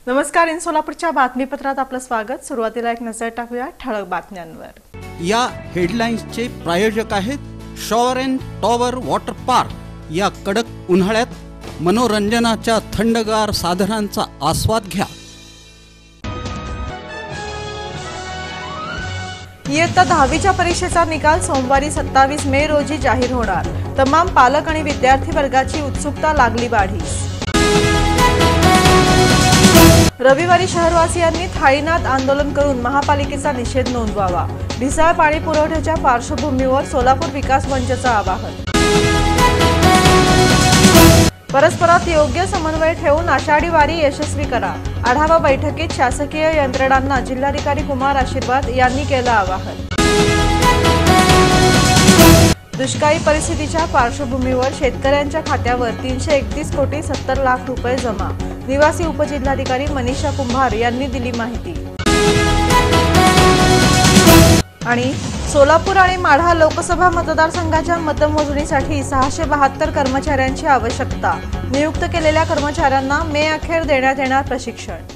नमस्कार, इन सोलापूरच्या बातमीपत्रात आपलं स्वागत। सुरुवातीला एक नजर टाकूया ठळक बातम्यांवर। या हेडलाईन्सचे प्रायोजक आहेत shower and tower water park. या कडक उन्हाळ्यात मनोरंजनाच्या थंडगार साधनांचा आस्वाद घ्या। इयत्ता 10वीच्या परीक्षेचा निकाल सोमवारी 27 मे रोजी जाहीर होणार। तमाम पालक आणि विद्यार्थी वर्गाची उत्सुकता लागली वाढीस। रविवारी शहरवासियांनी थाळीनाद आंदोलन करून महापालिकेचा निषेध नोंदवावा। ढिसाळ पाणी पुरवठ्याच्या पार्श्वभूमीवर सोलापूर विकास मंचचं आवाहन। परस्परात योग्य समन्वय ठेवून आषाढी वारी यशस्वी करा। आढावा बैठकीत शासकीय यंत्रणांना जिल्हाधिकारी कुमार आशीर्वाद यांनी केलं आवाहन। दुष्काळी परिस्थितीच्या पार्श्वभूमीवर शेतकऱ्यांच्या खात्यावर 331 कोटी 70 लाख रुपये जमा। निवासी उपजिल्हाधिकारी मनीषा कुंभार यांनी दिली माहिती। आणि सोलापूर आणि माढा लोकसभा मतदारसंघाच्या मतमोजणीसाठी 672 कर्मचाऱ्यांची आवश्यकता। नियुक्त केलेल्या कर्मचाऱ्यांना मे अखेर देण्यात येणार प्रशिक्षण।